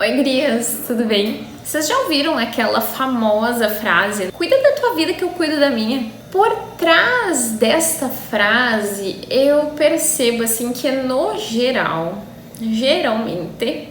Oi, gurias, tudo bem? Vocês já ouviram aquela famosa frase: cuida da tua vida que eu cuido da minha? Por trás desta frase, eu percebo assim que no geral, geralmente,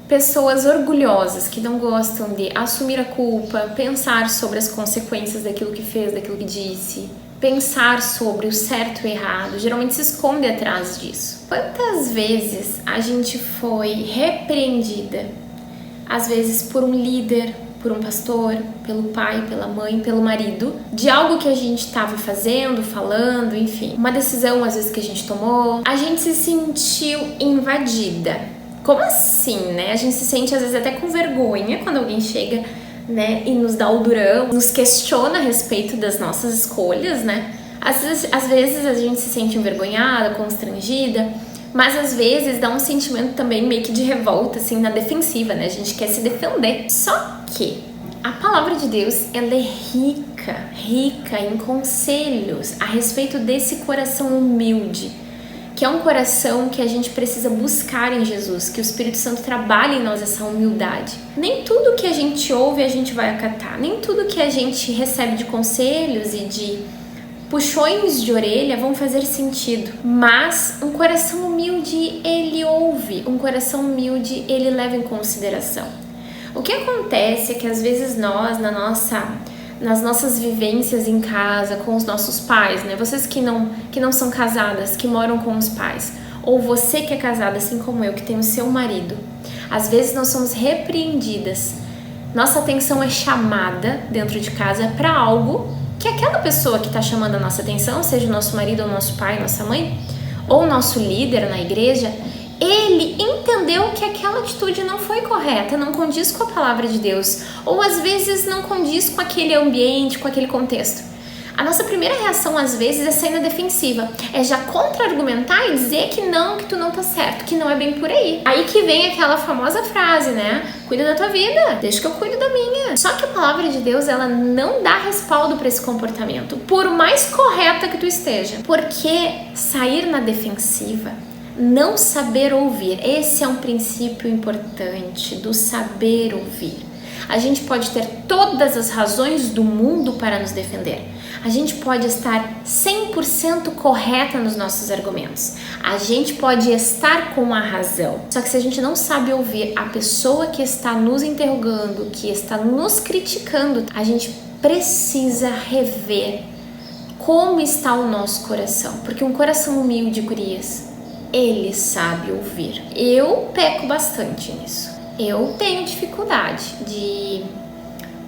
pessoas orgulhosas que não gostam de assumir a culpa, pensar sobre as consequências daquilo que fez, daquilo que disse, pensar sobre o certo e o errado, geralmente se esconde atrás disso. Quantas vezes a gente foi repreendida, às vezes por um líder, por um pastor, pelo pai, pela mãe, pelo marido, de algo que a gente estava fazendo, falando, enfim, uma decisão às vezes que a gente tomou, a gente se sentiu invadida. Como assim, né? A gente se sente às vezes até com vergonha quando alguém chega, né, e nos dá o durão, nos questiona a respeito das nossas escolhas, né? Às vezes a gente se sente envergonhada, constrangida, mas às vezes dá um sentimento também meio que de revolta, assim, na defensiva, né? A gente quer se defender. Só que a palavra de Deus, ela é rica em conselhos a respeito desse coração humilde, que é um coração que a gente precisa buscar em Jesus, que o Espírito Santo trabalhe em nós essa humildade. Nem tudo que a gente ouve a gente vai acatar, nem tudo que a gente recebe de conselhos e de puxões de orelha vão fazer sentido, mas um coração humilde, ele ouve, um coração humilde, ele leva em consideração. O que acontece é que às vezes nós, nas nossas vivências em casa, com os nossos pais, né? Vocês que não são casadas, que moram com os pais, ou você que é casada, assim como eu, que tem o seu marido, às vezes nós somos repreendidas. Nossa atenção é chamada dentro de casa para algo que aquela pessoa que está chamando a nossa atenção, seja o nosso marido, ou nosso pai, nossa mãe, ou nosso líder na igreja, ele entendeu que aquela atitude não foi correta, não condiz com a palavra de Deus, ou às vezes não condiz com aquele ambiente, com aquele contexto. A nossa primeira reação às vezes é sair na defensiva, é já contra-argumentar e dizer que tu não tá certo, que não é bem por aí. Aí que vem aquela famosa frase, né? Cuida da tua vida, deixa que eu cuido da minha. Só que a palavra de Deus, ela não dá respaldo para esse comportamento, por mais correta que tu esteja. Porque sair na defensiva, não saber ouvir, esse é um princípio importante do saber ouvir. A gente pode ter todas as razões do mundo para nos defender. A gente pode estar 100% correta nos nossos argumentos. A gente pode estar com a razão. Só que se a gente não sabe ouvir a pessoa que está nos interrogando, que está nos criticando, a gente precisa rever como está o nosso coração. Porque um coração humilde, gurias, ele sabe ouvir. Eu peco bastante nisso. Eu tenho dificuldade de,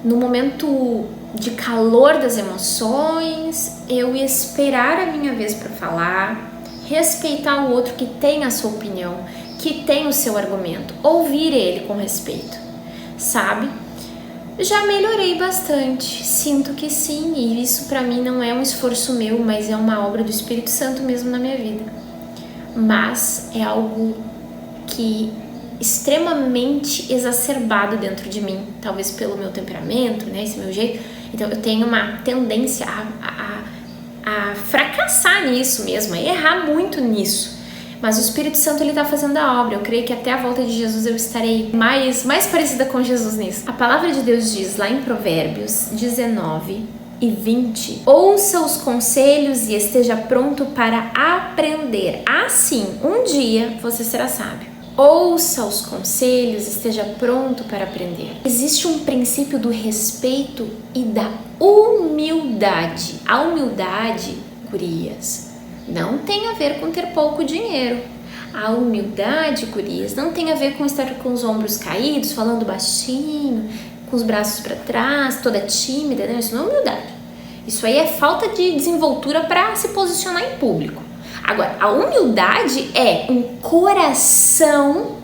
no momento de calor das emoções, eu esperar a minha vez para falar, respeitar o outro que tem a sua opinião, que tem o seu argumento, ouvir ele com respeito, sabe? Já melhorei bastante, sinto que sim, e isso para mim não é um esforço meu, mas é uma obra do Espírito Santo mesmo na minha vida. Mas é algo que extremamente exacerbado dentro de mim, talvez pelo meu temperamento, né, esse meu jeito. Então eu tenho uma tendência a fracassar nisso mesmo, a errar muito nisso. Mas o Espírito Santo, ele tá fazendo a obra. Eu creio que até a volta de Jesus eu estarei mais parecida com Jesus nisso. A palavra de Deus diz lá em Provérbios 19:20: ouça os conselhos e esteja pronto para aprender. Assim, um dia você será sábio. Ouça os conselhos, esteja pronto para aprender. Existe um princípio do respeito e da humildade. A humildade, gurias, não tem a ver com ter pouco dinheiro. A humildade, gurias, não tem a ver com estar com os ombros caídos, falando baixinho, com os braços para trás, toda tímida, né? Isso não é humildade. Isso aí é falta de desenvoltura para se posicionar em público. Agora, a humildade é um coração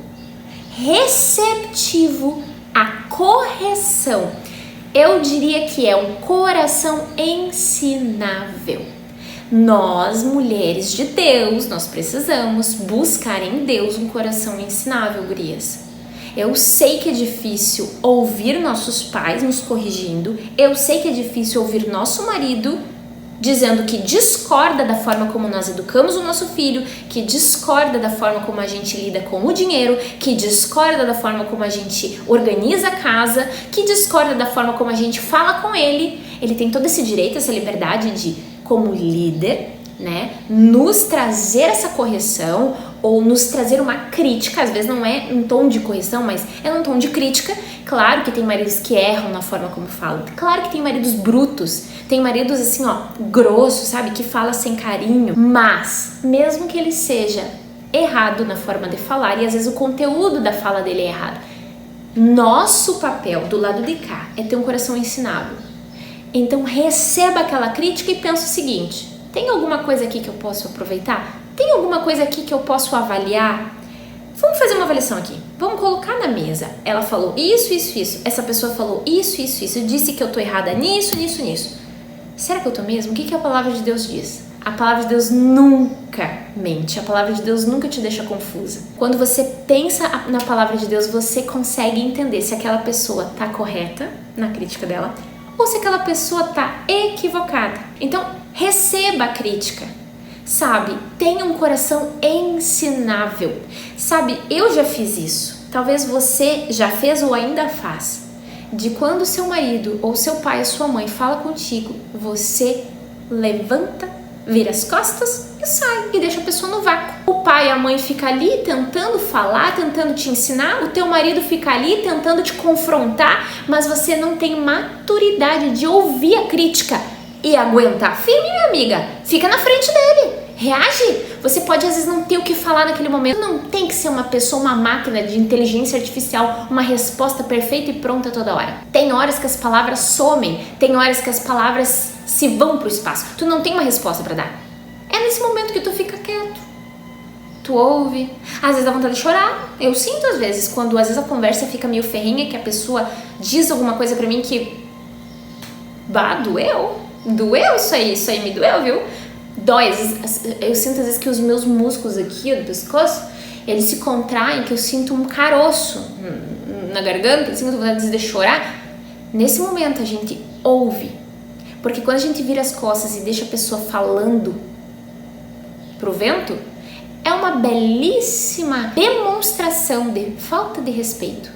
receptivo à correção. Eu diria que é um coração ensinável. Nós, mulheres de Deus, nós precisamos buscar em Deus um coração ensinável, gurias. Eu sei que é difícil ouvir nossos pais nos corrigindo, eu sei que é difícil ouvir nosso marido dizendo que discorda da forma como nós educamos o nosso filho, que discorda da forma como a gente lida com o dinheiro, que discorda da forma como a gente organiza a casa, que discorda da forma como a gente fala com ele. Ele tem todo esse direito, essa liberdade de, como líder, né, nos trazer essa correção ou nos trazer uma crítica. Às vezes não é um tom de correção, mas é um tom de crítica. Claro que tem maridos que erram na forma como falam, claro que tem maridos brutos, tem maridos assim, ó, grossos, sabe, que fala sem carinho, mas mesmo que ele seja errado na forma de falar, e às vezes o conteúdo da fala dele é errado, nosso papel do lado de cá é ter um coração ensinável. Então receba aquela crítica e pensa o seguinte: tem alguma coisa aqui que eu posso aproveitar? Tem alguma coisa aqui que eu posso avaliar? Vamos fazer uma avaliação aqui. Vamos colocar na mesa. Ela falou isso, isso, isso. Essa pessoa falou isso, isso, isso. Disse que eu tô errada nisso, nisso, nisso. Será que eu tô mesmo? O que a palavra de Deus diz? A palavra de Deus nunca mente. A palavra de Deus nunca te deixa confusa. Quando você pensa na palavra de Deus, você consegue entender se aquela pessoa tá correta na crítica dela ou se aquela pessoa tá equivocada. Então, receba a crítica. Sabe, tenha um coração ensinável. Sabe, eu já fiz isso. Talvez você já fez ou ainda faz. De quando seu marido ou seu pai ou sua mãe fala contigo, você levanta, vira as costas e sai e deixa a pessoa no vácuo. O pai e a mãe ficam ali tentando falar, tentando te ensinar. O teu marido fica ali tentando te confrontar, mas você não tem maturidade de ouvir a crítica e aguentar firme, minha amiga. Fica na frente dele. Reage. Você pode às vezes não ter o que falar naquele momento. Não tem que ser uma pessoa, uma máquina de inteligência artificial, uma resposta perfeita e pronta toda hora. Tem horas que as palavras somem. Tem horas que as palavras se vão pro espaço. Tu não tem uma resposta pra dar. É nesse momento que tu fica quieto. Tu ouve. Às vezes dá vontade de chorar. Eu sinto às vezes, quando às vezes a conversa fica meio ferrenha, que a pessoa diz alguma coisa pra mim que... Bah, doeu. Doeu isso aí me doeu, viu? Dói, eu sinto às vezes que os meus músculos aqui do pescoço, eles se contraem, que eu sinto um caroço na garganta, sinto vontade de chorar. Nesse momento a gente ouve, porque quando a gente vira as costas e deixa a pessoa falando pro vento, é uma belíssima demonstração de falta de respeito,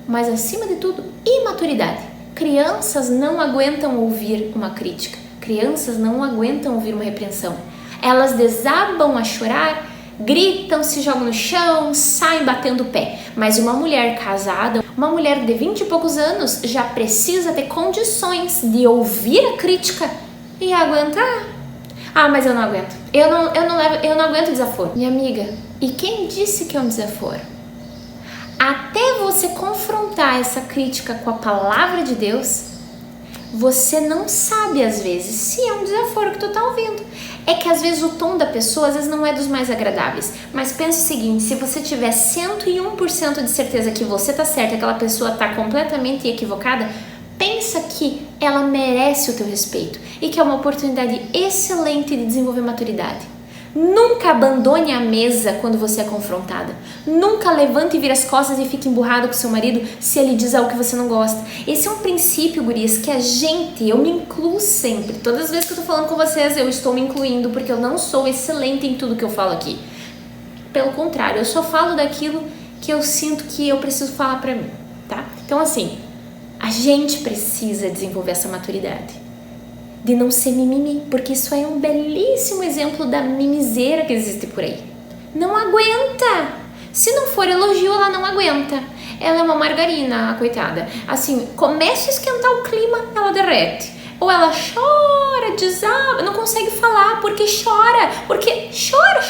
mas acima de tudo, imaturidade. Crianças não aguentam ouvir uma crítica. Crianças não aguentam ouvir uma repreensão. Elas desabam a chorar, gritam, se jogam no chão, saem batendo o pé. Mas uma mulher casada, uma mulher de 20 e poucos anos, já precisa ter condições de ouvir a crítica e aguentar. Ah, mas eu não aguento. Eu não aguento desaforo. Minha amiga, e quem disse que é um desaforo? Até você confrontar essa crítica com a palavra de Deus, você não sabe às vezes se é um desaforo que tu tá ouvindo. É que às vezes o tom da pessoa às vezes não é dos mais agradáveis. Mas pensa o seguinte, se você tiver 101% de certeza que você tá certa, aquela pessoa tá completamente equivocada, pensa que ela merece o teu respeito e que é uma oportunidade excelente de desenvolver maturidade. Nunca abandone a mesa quando você é confrontada. Nunca levante e vire as costas e fique emburrado com seu marido se ele diz algo que você não gosta. Esse é um princípio, gurias, que a gente, eu me incluo sempre. Todas as vezes que eu tô falando com vocês, eu estou me incluindo, porque eu não sou excelente em tudo que eu falo aqui. Pelo contrário, eu só falo daquilo que eu sinto que eu preciso falar pra mim, tá? Então assim, a gente precisa desenvolver essa maturidade de não ser mimimi, porque isso é um belíssimo exemplo da mimiseira que existe por aí. Não aguenta! Se não for elogio, ela não aguenta. Ela é uma margarina, a coitada. Assim, começa a esquentar o clima, ela derrete. Ou ela chora, desaba, não consegue falar porque chora. Porque chora.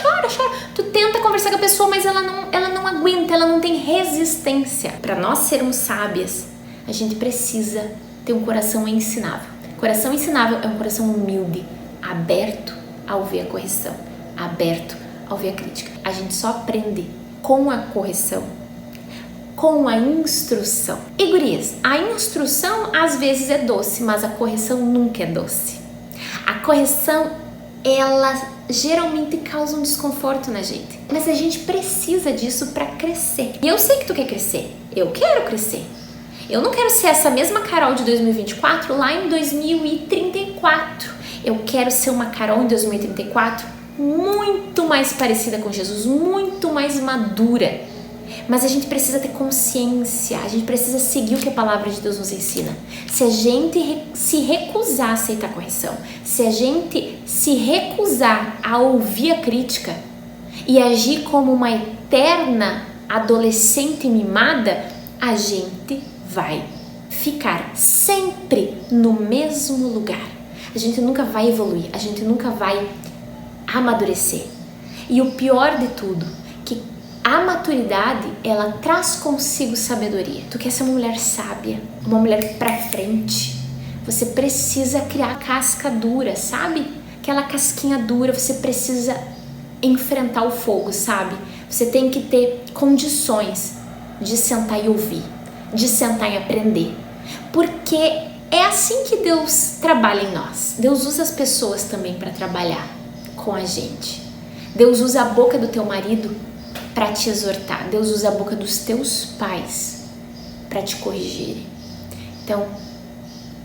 Tu tenta conversar com a pessoa, mas ela não aguenta, ela não tem resistência. Para nós sermos sábias, a gente precisa ter um coração ensinável. Coração ensinável é um coração humilde, aberto a ouvir a correção, aberto a ouvir a crítica. A gente só aprende com a correção, com a instrução. E gurias, a instrução às vezes é doce, mas a correção nunca é doce. A correção, ela geralmente causa um desconforto na gente, mas a gente precisa disso para crescer. E eu sei que tu quer crescer, eu quero crescer. Eu não quero ser essa mesma Carol de 2024 lá em 2034. Eu quero ser uma Carol em 2034 muito mais parecida com Jesus, muito mais madura. Mas a gente precisa ter consciência, a gente precisa seguir o que a palavra de Deus nos ensina. Se a gente se recusar a aceitar correção, se a gente se recusar a ouvir a crítica e agir como uma eterna adolescente mimada, a gente vai ficar sempre no mesmo lugar. A gente nunca vai evoluir, a gente nunca vai amadurecer. E o pior de tudo, que a maturidade, ela traz consigo sabedoria. Tu quer ser uma mulher sábia, uma mulher pra frente, você precisa criar casca dura, sabe? Aquela casquinha dura, você precisa enfrentar o fogo, sabe? Você tem que ter condições de sentar e ouvir, de sentar e aprender. Porque é assim que Deus trabalha em nós. Deus usa as pessoas também para trabalhar com a gente. Deus usa a boca do teu marido para te exortar. Deus usa a boca dos teus pais para te corrigir. Então,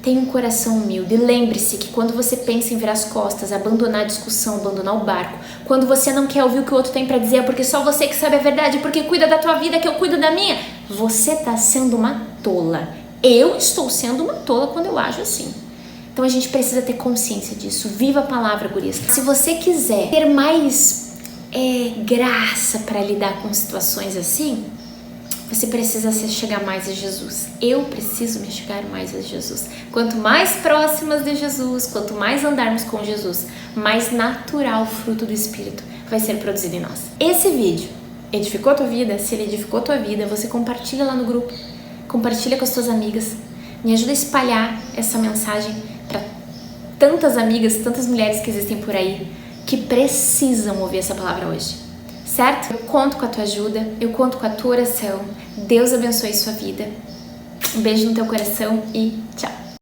tenha um coração humilde. Lembre-se que quando você pensa em virar as costas, abandonar a discussão, abandonar o barco, quando você não quer ouvir o que o outro tem para dizer, porque só você que sabe a verdade, porque cuida da tua vida que eu cuido da minha, você está sendo uma tola. Eu estou sendo uma tola quando eu ajo assim. Então a gente precisa ter consciência disso. Viva a palavra, gurias. Se você quiser ter mais graça para lidar com situações assim, você precisa se chegar mais a Jesus. Eu preciso me chegar mais a Jesus. Quanto mais próximas de Jesus, quanto mais andarmos com Jesus, mais natural o fruto do Espírito vai ser produzido em nós. Esse vídeo edificou a tua vida? Se ele edificou a tua vida, você compartilha lá no grupo, compartilha com as tuas amigas, me ajuda a espalhar essa mensagem para tantas amigas, tantas mulheres que existem por aí, que precisam ouvir essa palavra hoje, certo? Eu conto com a tua ajuda, eu conto com a tua oração. Deus abençoe sua vida. Um beijo no teu coração e tchau!